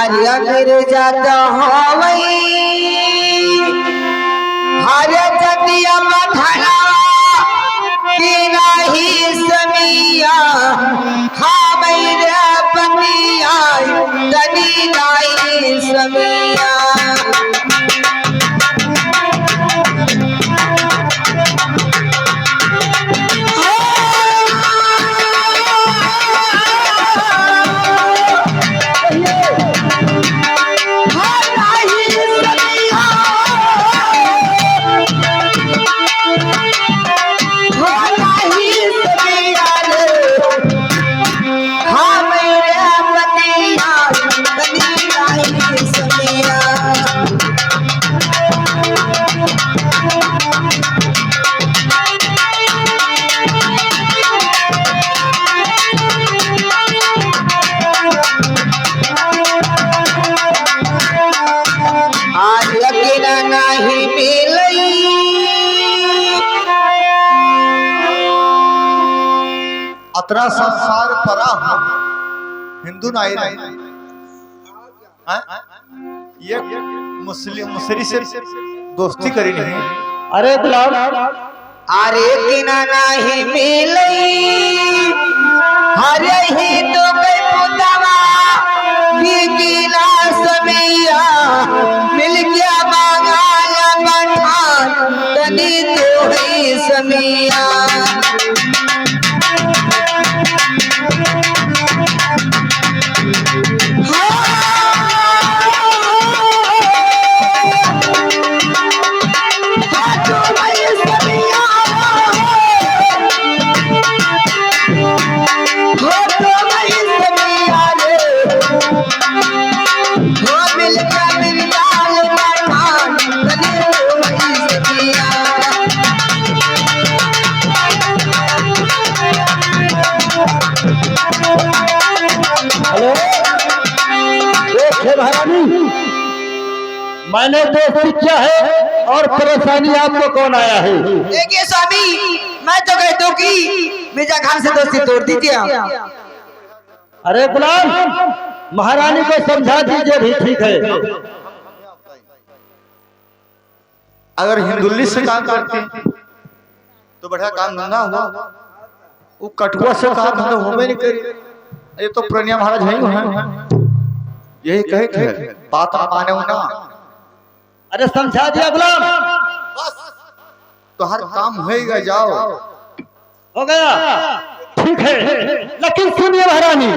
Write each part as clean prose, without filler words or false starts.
आर्य गिरजात होवई हरे जतिया मधनवा की नाही समिया खामई रे पतिया तनी नाही समिया अतरा संसार परा हिंदू नहीं ये मुस्लिम मुसरी से दोस्ती करी नहीं। अरे गुलाम अरे किना नहीं मिलई हरे ही तो कई पुतवा बिगिला समिया मिल गया बागाया पठान तनी तो ही समिया मैंने दोस्ती किया है और परेशानी आपको कौन आया है? देखिए स्वामी मैं तो कहता हूँ कि मिर्जा खान से दोस्ती तोड़ दीजिए आप। अरे गुलाम महारानी को समझा दीजिए भी ठीक है। अगर हिंदुल्ली से काम करते तो बढ़िया काम धंधा हुआ, वो कठुआ से काम धंधा होवे नहीं करे। ये तो प्रणिया महाराज है यही कहे थे बात माने हो ना। अरे समझा दिया गुलाम, बस तो हर काम होएगा, जाओ हो गया ठीक है। लेकिन सुनिए महारानी,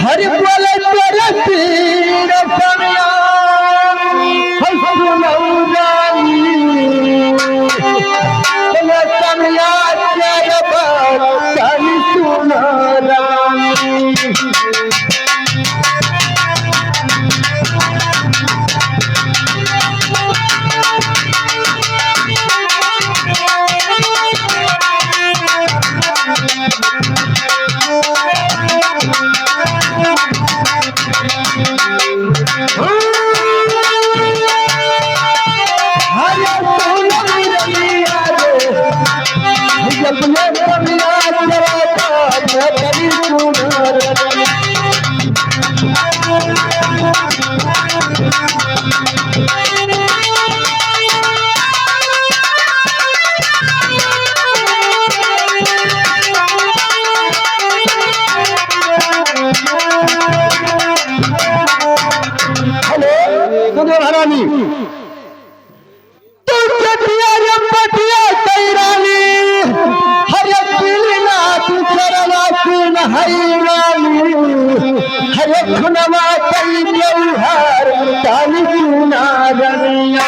हर बोले तेरे पीर समिया समिया तेरे बात सुना रानी। महारानी हरे खुनवा कई व्यवहार ताली सुना रनिया।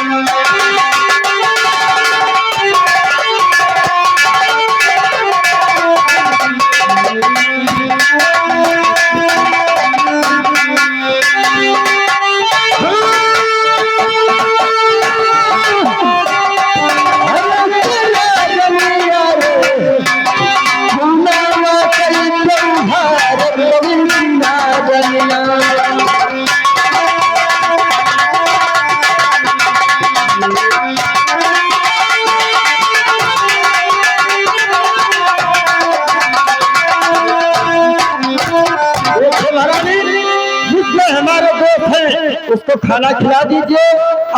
तो खाना खिला दीजिए।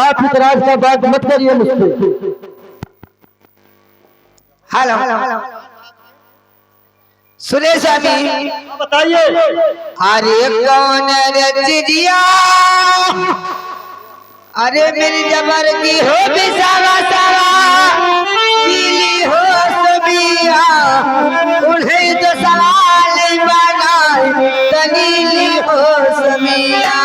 आप इतराज का बात मत करिए मुझसे। हेलो सुरेश स्वामी बताइए। अरे कौन रे चिड़िया, अरे मेरी जबर की हो बिसावा सावा, पीली हो सबिया, उन्हें तो सवाल बनाए, तनीली हो समिया।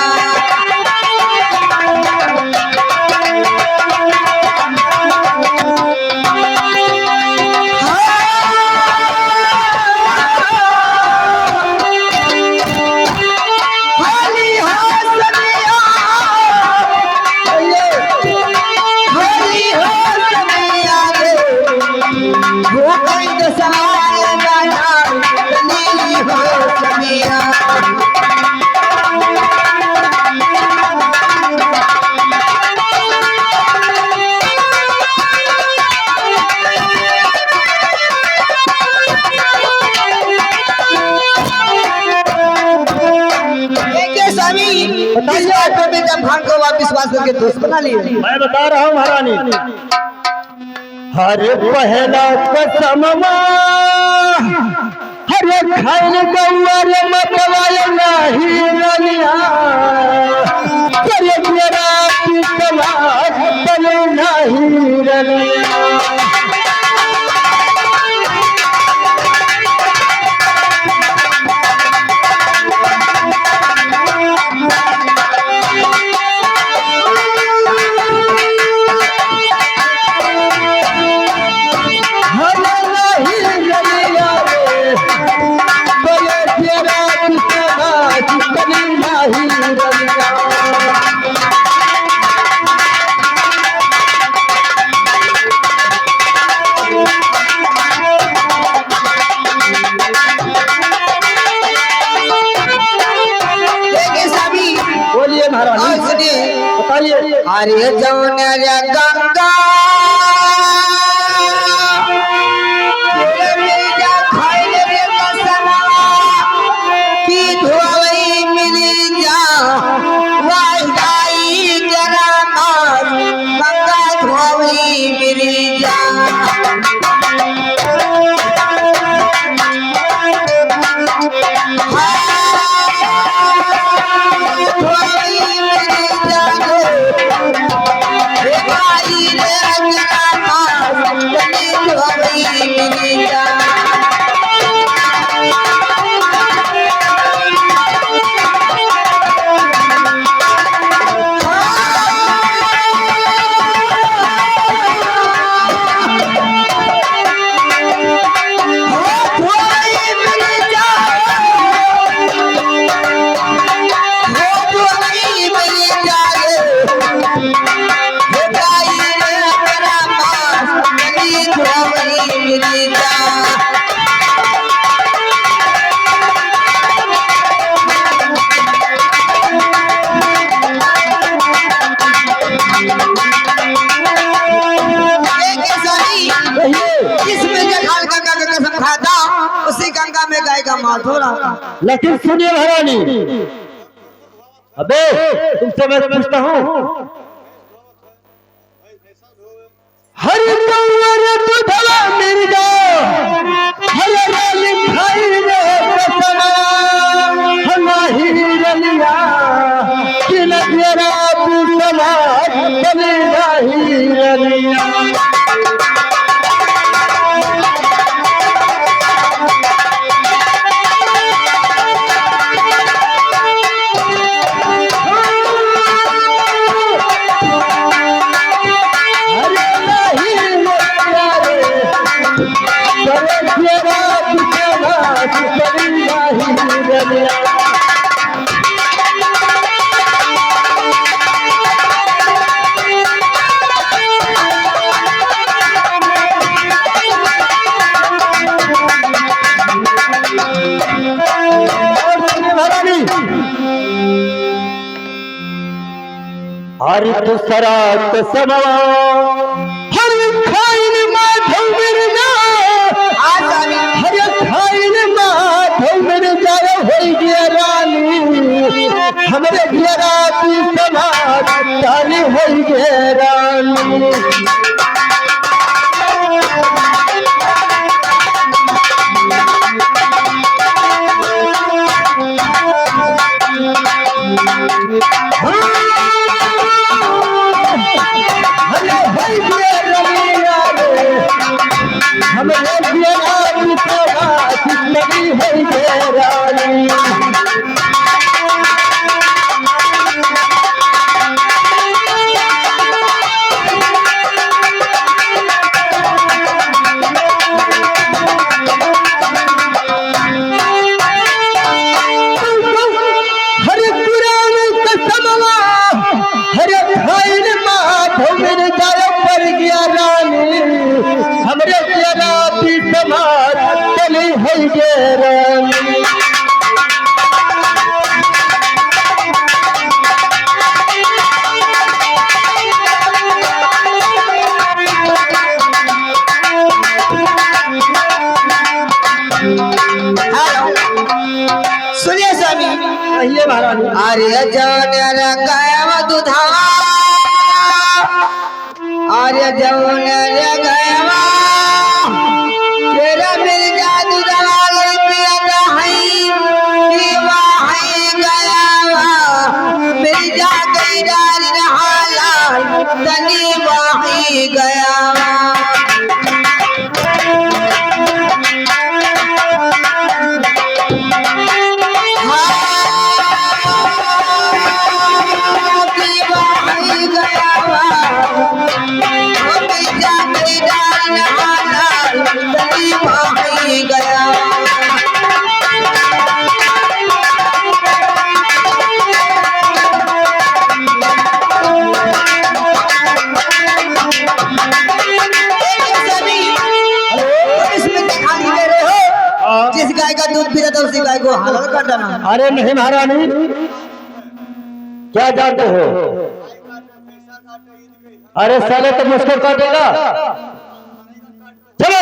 को वापिस वास करके दोस्त बना लिए। मैं बता रहा हूँ महारानी। हरे पहला कसमवा, हरे खाने गौआ रे मतवाया नहीं रलिया, करे मेरा पितला बने नहीं रलिया। अरे जौन रे गंगा खाइल रे कसना की धोवई मिली जा, वाई जरा मार गंगा धोवई मिली जा। उसी गंगा में गायेगा माधोरा। लेकिन सुनिए महारानी, अबे तुमसे मैं पूछता हूँ, हरि दूधवा मिर्जा, हरे राली खाई रे कसना, हमाही रलिया, कि नदियरा पूछना, बनी नहीं रलिया। हरि तुसरात समवा, हरि खाइन माधव मिर्जा, हरि खाइन माधव मिर्जा, होई गया रानी हमरे घेरा की सभा। सुनिए स्वामी। कहिए महाराज। आर्य जवन रंगायव दुधावा, आर्य जवन रंगायव तेरा मिर्जा दुधावा पिया हई पीवा हई गयावा मिर्जा गैरार रहाला तनी वाही गयावा। जिस गाय का दूध पीता था उसी गाय को हलाल कर देना। अरे नहीं महारानी, क्या जानते हो? अरे साले तो मुझको काटेगा। चलो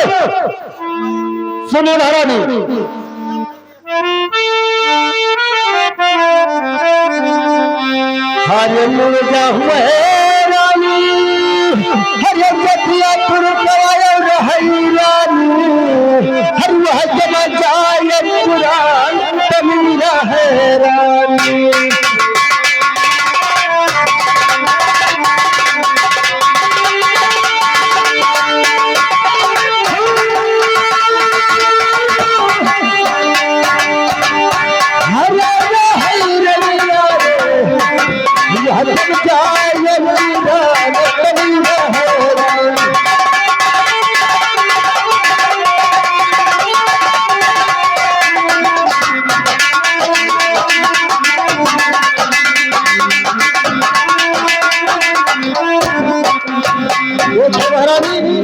सुनिए महारानी, हरे मुर्गा हुए रानी, हरे जतिया पुरवायो रही रानी, हर वह जमा जाए पुरान तमीरा है रानी।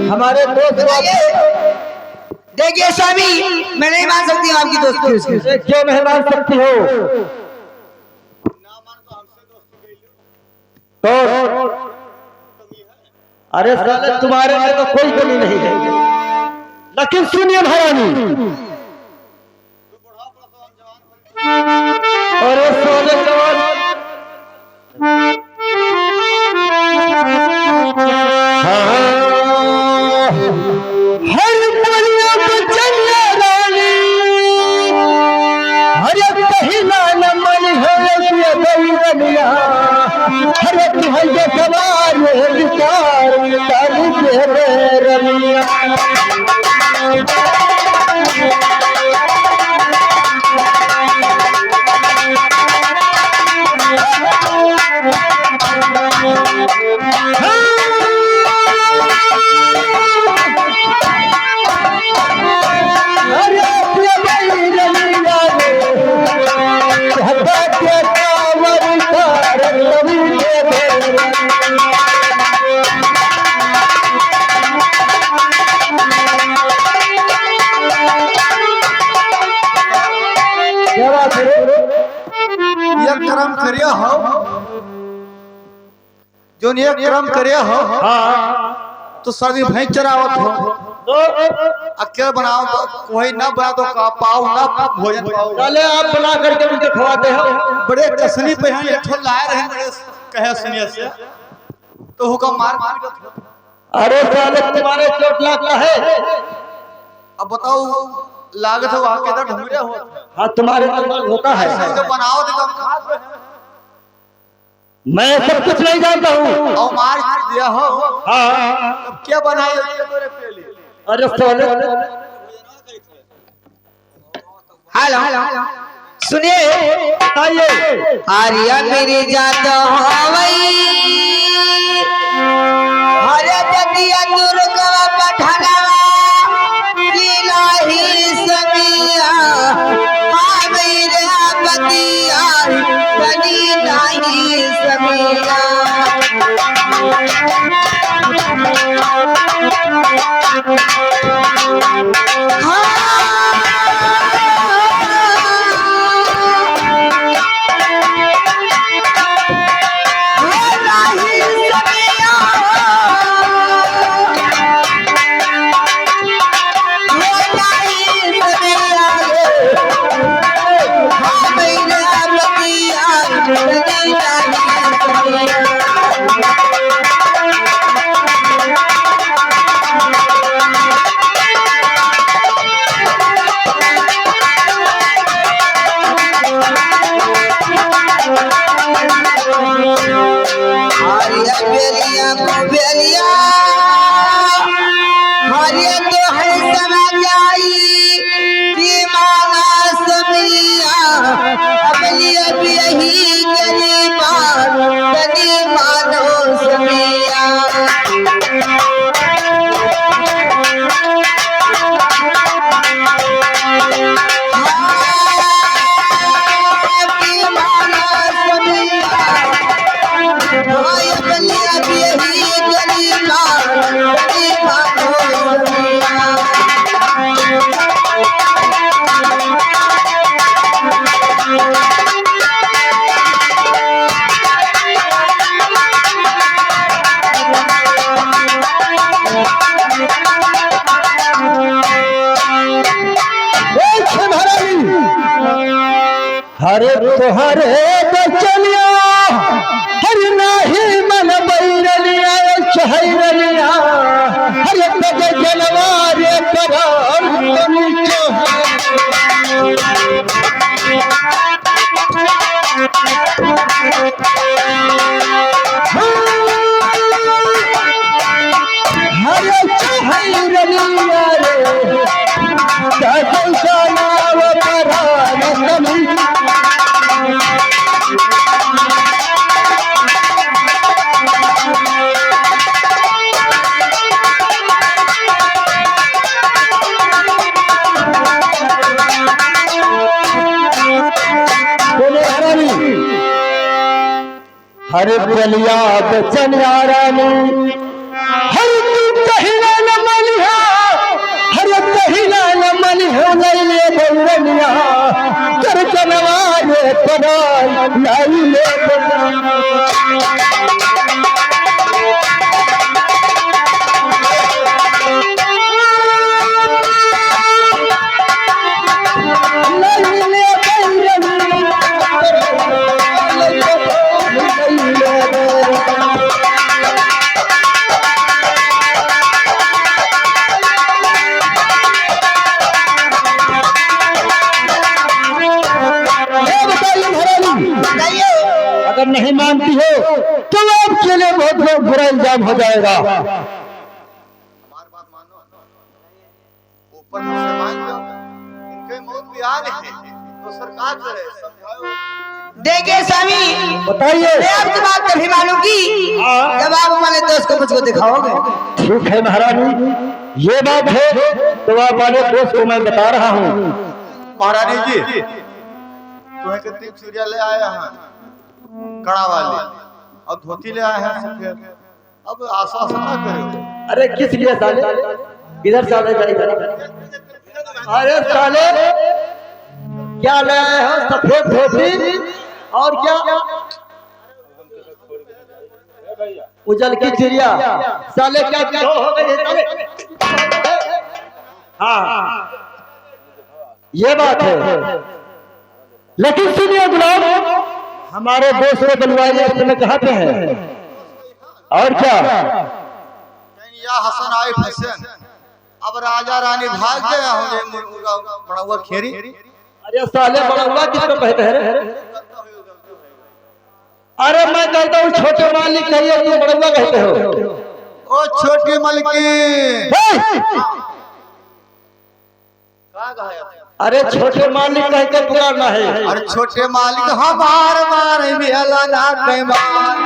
हमारे दोस्त देखिए स्वामी, मैं नहीं मान सकती हूँ आपकी दोस्ती। क्यों नहीं मान सकती हो? तो अरे साले तुम्हारे में तो कोई कमी नहीं है। लेकिन सुनिए महारानी, अरे सोने जवान कर्म करिया हो, जो एक कर्म करिया हो। हाँ तो सर्दी भैंस चरावत हो, अकेले बनाओ तो कोई ना बना तो का पाओ ना भोजन पाओ। चले आप बना करके मुझे खवाते हो। बड़े कसनी पे हैं, एक ठो लाए रहे बड़े कहे सुनिए से तो हुक्म मार मार अरे साले तुम्हारे चोट लगता है। अब बताओ लागत है वहाँ के इधर ढूंढ रहे हो। हाँ तुम्हारे दिमाग होता है। जो बनाओ तो हम खा रहे हैं। मैं सब कुछ नहीं जानता हूँ। और मार दिया हो। हाँ अब क्या बनाए तेरे पहले। अरे साले हेलो सुनिए बताइए। आर्या मेरी जात हवई हरे जतिया दुर्गवा पठनवा इलाही समिया हावई रे बतिया बनी नाही समिया हरे तोहरे बचनिया हर नाही मन बैरनिया चहरनिया हरे तब जनवारे करार तुम हरे चहरनिया रे तब जनाव करार तुम हरे बलिया बचनिया रानी हर तू कहिला न मलिहा हर कहिला न मलिहा नैले बलनिया कर जनवारे पराई नैले अगर नहीं मानती हो तो आपके लिए बहुत बहुत बुरा इल्जाम हो जाएगा। हमारी बात मानो। ऊपर से मान लो इनके मौत भी आ रही है तो सरकार करे समझाओ। देखिए स्वामी बताइए। मैं आपकी बात तभी मानूंगी जब आप हमारे दोस्त को मुझको दिखाओगे। ठीक है महारानी ये बात है तो आप वाले दोस्त को मैं बता रहा हूँ। महारानी जी तुम्हें कितनी चूड़ियां ले आया हैं कड़ा वाली और धोती ले आए हैं सफेद। अब आश्वासन ना करो। अरे किस लिए साले किधर साले जाएगा। अरे साले क्या ले आए हो सफेद धोती और क्या उजल की चिड़िया साले क्या क्या हो गई है साले। हाँ ये बात है लेकिन सुनिए गुलाम हमारे दोस्त को बुलवाए तुम्हें कहा पे है और क्या या हसन आई फसन अब राजा रानी भाग गए होंगे मुर्गा बड़ा हुआ खेरी। अरे साले बड़ौआ किसको कहते हैं रे? अरे मैं कहता हूँ छोटे मालिक कहिए तुम बड़ौआ कहते हो। ओ छोटी मलकी अरे छोटे मालिक कह के पुकारना है। अरे छोटे मालिक हमार मार बिहला ना कैमार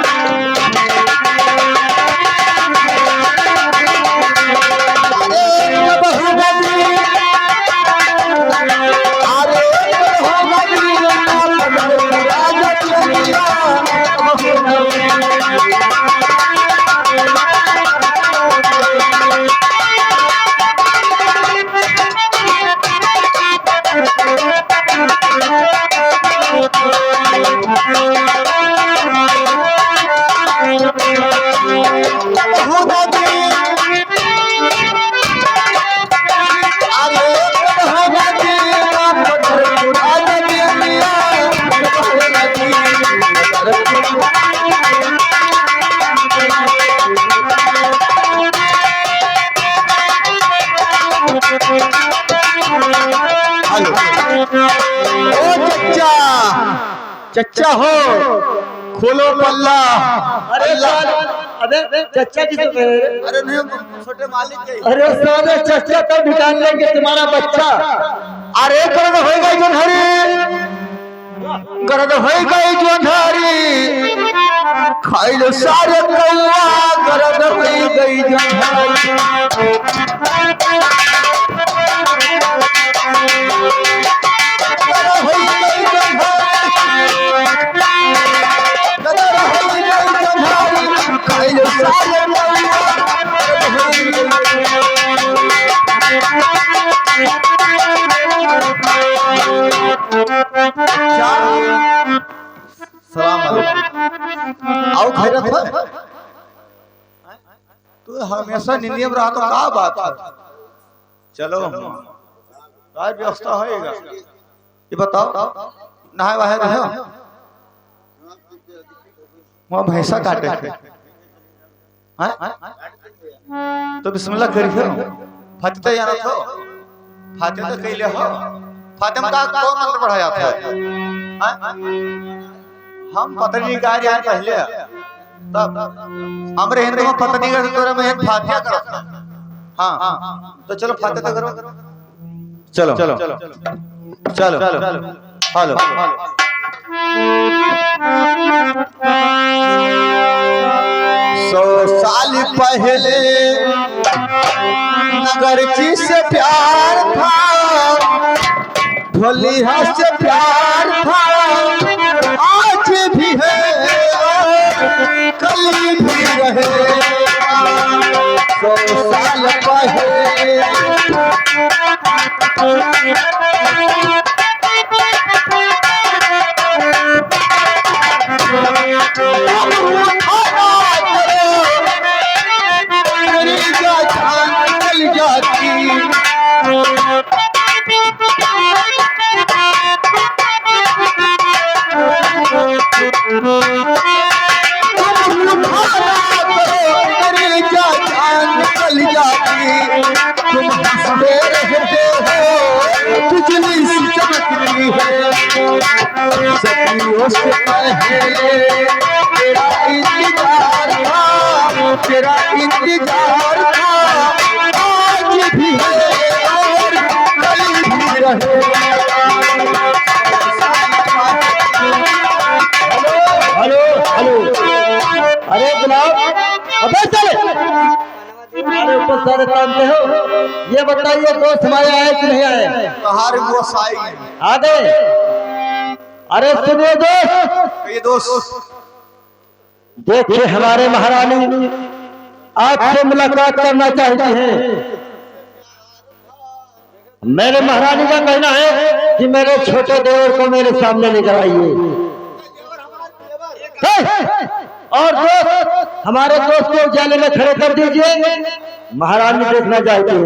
चच्चा हो खोलो पल्ला। अरे चच्चा किसे कह रहे? अरे नहीं छोटे मालिक के। अरे साले चच्चा तब निकाल लेंगे तुम्हारा बच्चा। अरे गर्द हो गई जो धरी गर्द हो गई जो धरी खाई लो सारे कौआ गर्द हो गई जो धरी आओ खैरत है तू हमेशा निंदिया में रहा तो क्या बात है। चलो क्या व्यवस्था होएगा ये बताओ। नहाए वहाए रहे हो वहाँ भैंसा काटे थे तो बिस्मिल्लाह करिए फातिहा याद हो फातिहा तो कैले हो फातिहा का कौन मंत्र पढ़ाया था हम पत्नी का यार पहले तब हमरे हिंदू में पत्नी का तोरे में फातिहा करता। हाँ तो चलो फातिहा करो चलो चलो चलो हेलो 100 साल पहले नगर जी से प्यार था ढोलिया से प्यार था आज भी है कल भी रहे 100 साल पहले सदियों से पहले तेरा इंतजार था आज भी है और कल भी रहे। हेलो हेलो अरे गुलाब अबे चले अरे ऊपर सारे तानते हो। ये बताइए दोस्त हमारे आए कि नहीं आए? हर गोसाई आ गए। अरे सुनिए दोस्त ये दोस्त देखिए हमारे महारानी आपसे मुलाकात करना चाहती हैं। मेरे महारानी का कहना है कि मेरे छोटे देवर को मेरे सामने लेकर आइए। और दोस्त हमारे दोस्त को उजाले में खड़े कर दीजिए। महारानी देखना चाहती है।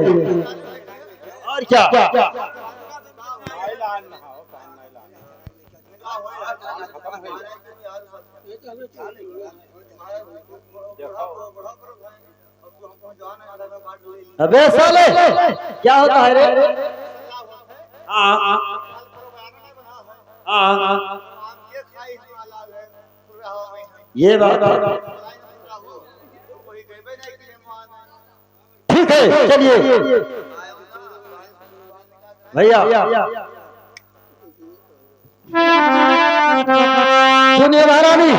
और क्या अबे साले क्या होता है रे? ये बात है। ठीक है चलिए भैया सुनिए महारानी,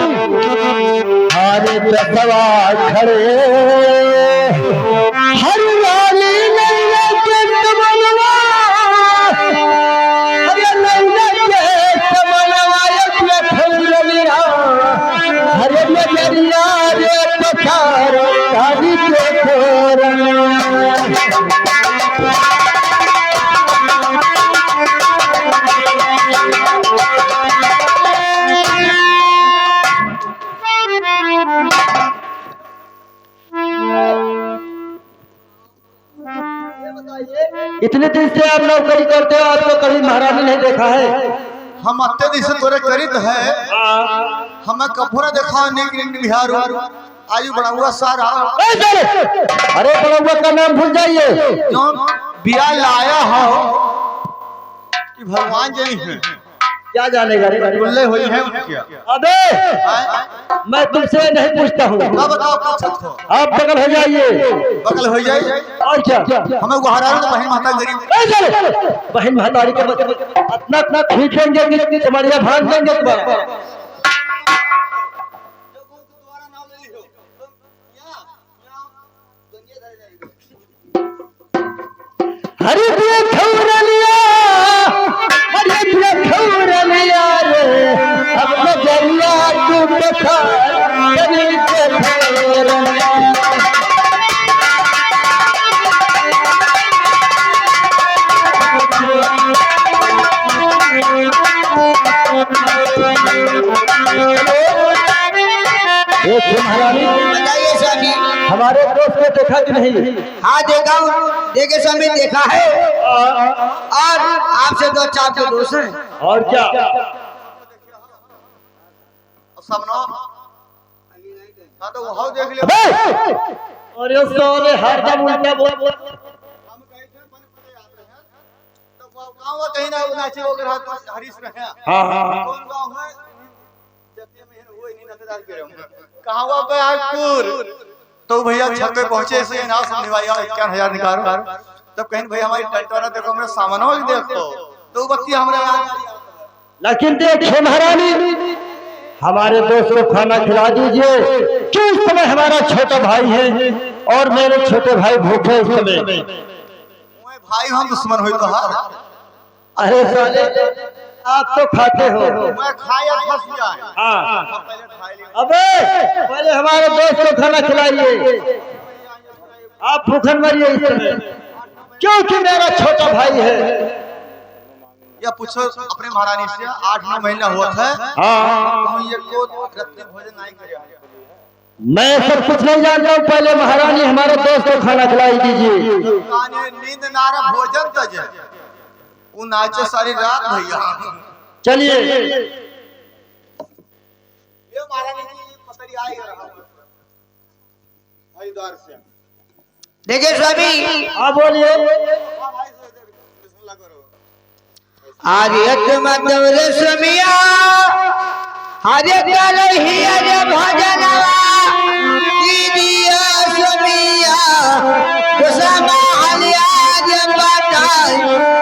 हरे प्रसवा खड़े हर वाली नैया के तमन्ना, हरे नैया के तमन्ना ये फुललिया, हरे नजरिया रे पथार काली के तोरण। इतने दिन से आप नौकरी करते हो, आपको कभी महारानी नहीं देखा है? हम अत्ते दिन से तोरे करीत है, हमें कपूरा देखा नहीं बिहार आयु बड़ा हुआ सारा। अरे बड़ा हुआ का नाम भूल जाइए, जो बिया लाया हो कि भगवान जनी है, क्या जानेगा रे? बोले हुई है क्या? अबे मैं तुमसे नहीं पूछता हूँ, बताओ पूछत हो। आप बगल हो जाइए। बगल हो जाए और क्या? हमें वो हरार तो बहन माता गरीब बहन महतारी के अपना अपना खींचेंगे कि तुम्हारे भाग देंगे तुम्हारा। हरे दिया खौरा लिया, हरे दिया खौरा लिया रे, अब नजरिया तू बता कनी के खौरा। महारानी बताइए स्वामी। हमारे दोस्त को देखा कि नहीं? हाँ देखा हूँ, देखे स्वामी देखा है, और आपसे दो चार के दोस्त हैं। और क्या? सबनो हाँ तो वो देख लिया। और ये सोरे हर दम उल्टा बोल हम कहीं थे बन पड़े आते हैं तो गांव कहीं ना नाचे वो रहा तो हरीश में है। हाँ कौन गांव है? जतिया में वो ही नजर के रहे कहां हुआ बयापुर। तो भैया छत पे पहुंचे से ना समझ भैया 51,000 निकाल तब कहीं भाई हमारी टंटवाना देखो हमरे सामान हो देखो तो बत्ती हमरे लेकिन देखिए महारानी, हमारे दोस्त को खाना खिला दीजिए कि इस समय हमारा छोटा भाई है और मेरे छोटे भाई भूखे इस समय। भाई हम दुश्मन हुई तो हार। अरे साले आप तो खाते हो। मैं खाया फंस गया। हाँ पहले खा लिया। अबे पहले हमारे दोस्त को खाना खिलाइए, आप भूखन मरिए इस समय, क्योंकि मेरा छोटा भाई है। या पूछो अपने महारानी से 8-9 महीना हुआ था। हाँ ये को रात्रि भोजन नहीं किया। मैं सब कुछ नहीं जानता हूँ, पहले महारानी हमारे दोस्त को खाना खिलाई दीजिए। नींद नारा भोजन तज वो नाचे सारी रात भैया। चलिए ये महारानी की पसरी आई रहा हरिद्वार से। देखिए स्वामी, हाँ बोलिए। आर्यत मधुर रसमिया, हरे कलही हरे भजनवा दीदिया समिया, कुसमा हलिया जे बताई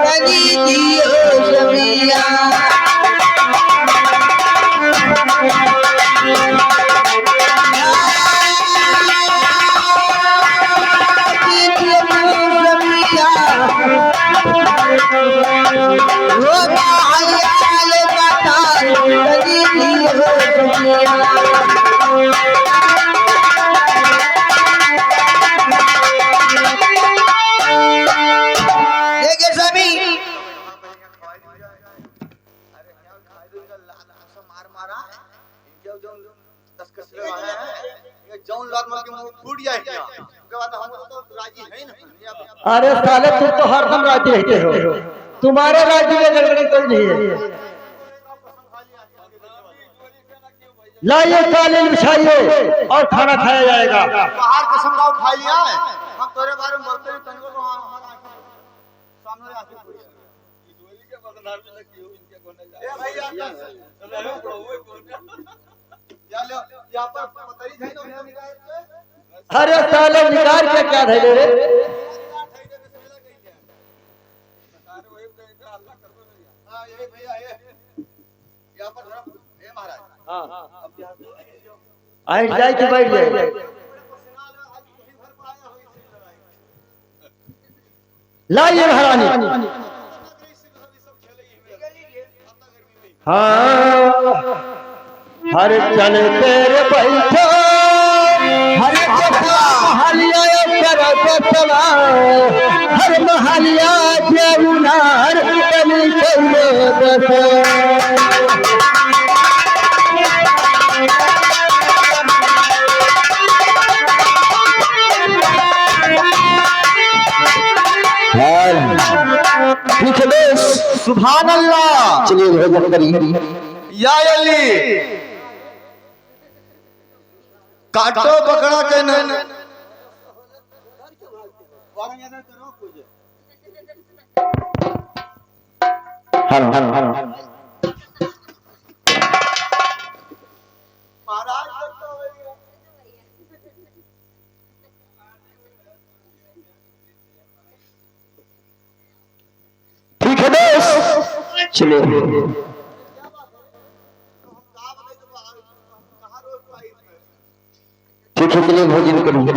कनी दियो समिया। अरे साले तुम तो हरदम राजी रहते हो, तुम्हारे राज्य में गड़बड़ी कोई नहीं है। लाइए कालीन बिछाइए और खाना खाया जाएगा। बाहर कसम खाओ खा लिया है हम तोरे बारे में बोलते हैं तनको तो हमारा सामने आके पूरी ये दोली के बदनाम में लगी हो इनके कोने जा ए भैया या लो यहां पर पतरी है तो निकाल अरे साले निकाल के क्या धैले रे? आइट जाए कि बैठ जाए? लाइए महारानी। हाँ हरे चले तेरे बैठो हरे महालिया चला हर महालिया जमुनार बनी चले सुभान अल्लाह। चलिए भोजन करिए। या अली काटो पकड़ा के न हर ठीक है दोस्त चलिए। ठीक है चलिए भोजन करूँगा।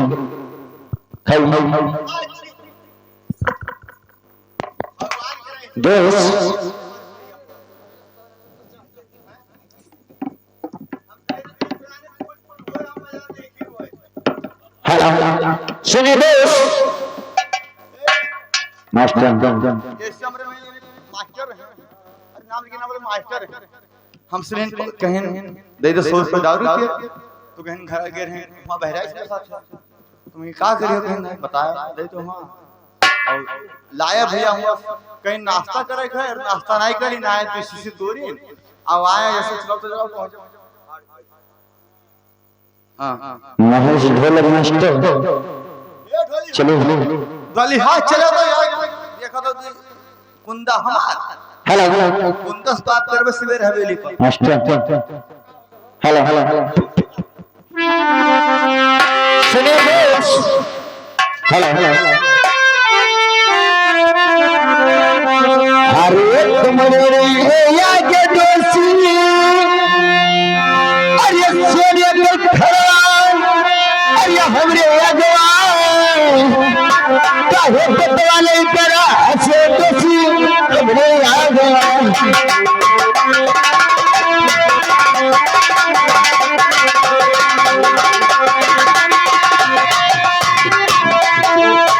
दोस्त सुनिए दोस्त मास्टर इस कमरे में मास्टर है अरे नाम लिखना बोले मास्टर है हम सुने कहीं दे दो 100 रुपए दारू के तो कहीं घर गए हैं वहां बहराइच के साथ तुम ये का करियो कहीं बताया दे तो वहां और लाया भैया हुआ कहीं नाश्ता करे है नाश्ता नहीं करी ना है तो सीसी तोरी अब आया जैसे चलो तो जाओ पहुंच हां महेश ढोलक मास्टर चलो गली हाथ चले तो यार देखा तो कुंदा हमार हेलो कुंदा से बात करबे सवेर हवेली पर मास्टर हेलो सुनिए दोस्त हेलो अरे तुम्हारे आगे दोस्ती अरे सोने के खड़ा अरे हमरे अगवान काहे पतवाले करा से दोस्ती हमरे आगे